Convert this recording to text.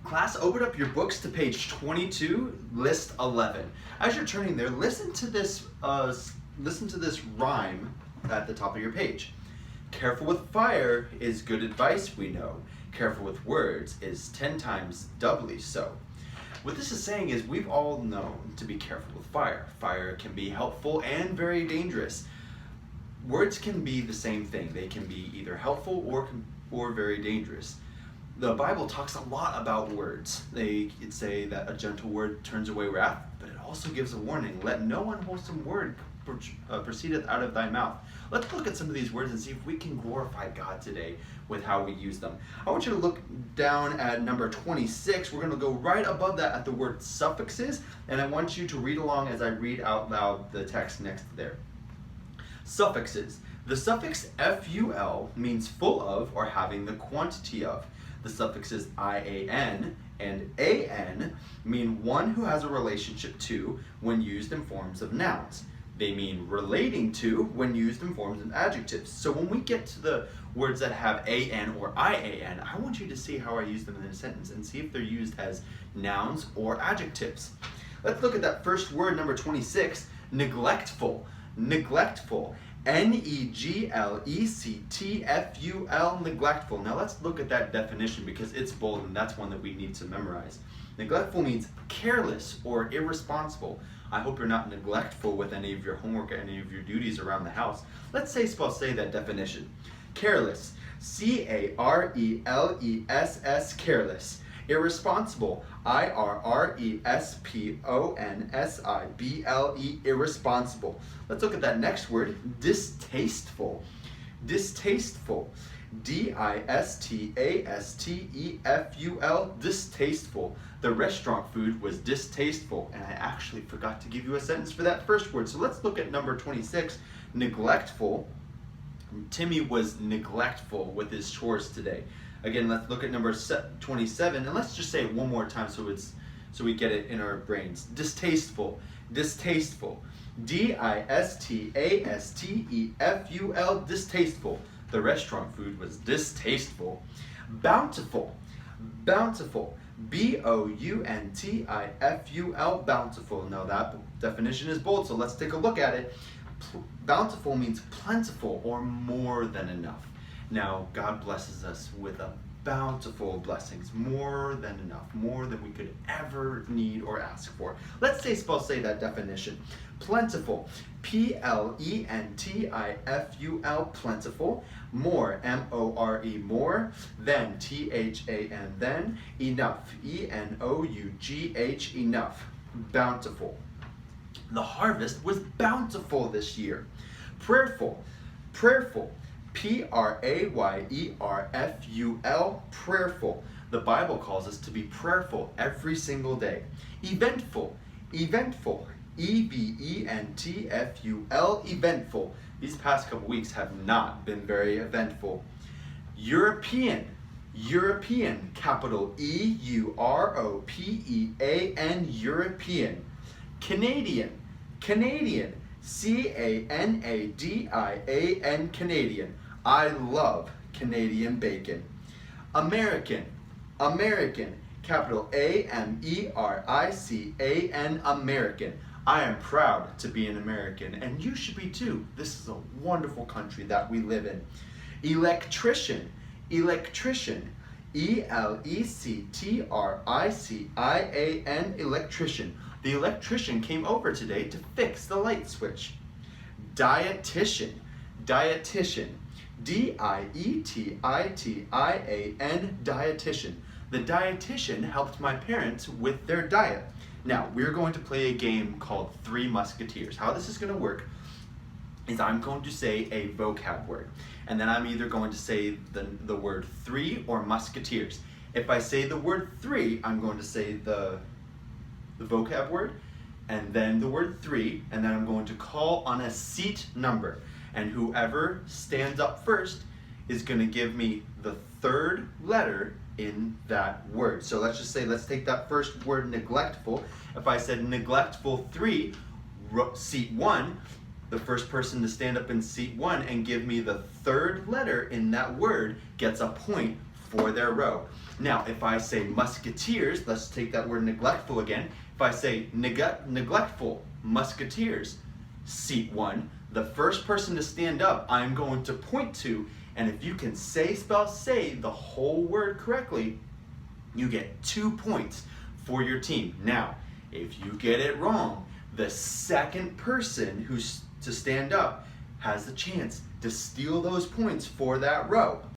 Class, open up your books to page 22, list 11. As you're turning there, listen to this rhyme at the top of your page. Careful with fire is good advice, we know. Careful with words is 10 times doubly so. What this is saying is we've all known to be careful with fire. Fire can be helpful and very dangerous. Words can be the same thing. They can be either helpful or very dangerous. The Bible talks a lot about words. They say that a gentle word turns away wrath, but it also gives a warning. Let no unwholesome word proceedeth out of thy mouth. Let's look at some of these words and see if we can glorify God today with how we use them. I want you to look down at number 26. We're going to go right above that at the word suffixes, and I want you to read along as I read out loud the text next there. Suffixes. The suffix ful means full of or having the quantity of. The suffixes ian and an mean one who has a relationship to when used in forms of nouns. They mean relating to when used in forms of adjectives. So when we get to the words that have an or ian, I want you to see how I use them in a sentence and see if they're used as nouns or adjectives. Let's look at that first word, number 26, neglectful. Neglectful. Neglectful, neglectful. Now let's look at that definition because it's bold and that's one that we need to memorize. Neglectful means careless or irresponsible. I hope you're not neglectful with any of your homework or any of your duties around the house. Let's say that definition. Careless, careless. Careless. Irresponsible, irresponsible, irresponsible. Let's look at that next word, distasteful. Distasteful, distasteful, distasteful. The restaurant food was distasteful, and I actually forgot to give you a sentence for that first word. So let's look at number 26, neglectful. Timmy was neglectful with his chores today. Again, let's look at number 27, and let's just say it one more time so we get it in our brains. Distasteful, distasteful, distasteful, distasteful. The restaurant food was distasteful. Bountiful, bountiful, bountiful, bountiful. Now that definition is bold, so let's take a look at it. Bountiful means plentiful or more than enough. Now, God blesses us with a bountiful blessings, more than enough, more than we could ever need or ask for. Let's say that definition. Plentiful, plentiful, plentiful. More, more, more. Then, than, then. Enough, enouch, enough. Bountiful. The harvest was bountiful this year. Prayerful, prayerful. prayerful, prayerful. The Bible calls us to be prayerful every single day. Eventful, eventful, eventful, eventful. These past couple weeks have not been very eventful. European, European, capital EUROPEAN, European. Canadian, Canadian, CANADIAN, Canadian. I love Canadian bacon. American, American, capital AMERICAN, American. I am proud to be an American, and you should be too. This is a wonderful country that we live in. Electrician, electrician, ELECTRICIAN, electrician. The electrician came over today to fix the light switch. Dietitian, dietitian, DIETITIAN, dietitian. The dietitian helped my parents with their diet. Now, we're going to play a game called Three Musketeers. How this is going to work is I'm going to say a vocab word, and then I'm either going to say the word three or musketeers. If I say the word three, I'm going to say the vocab word, and then the word three, and then I'm going to call on a seat number, and whoever stands up first is going to give me the third letter in that word. So let's take that first word, neglectful. If I said neglectful 3, seat 1, the first person to stand up in seat 1 and give me the third letter in that word gets a point for their row. Now, if I say musketeers, let's take that word neglectful again. If I say neglectful, musketeers, seat 1, the first person to stand up, I'm going to point to, and if you can spell say the whole word correctly, you get 2 points for your team. Now, if you get it wrong, the second person who's to stand up has the chance to steal those points for that row.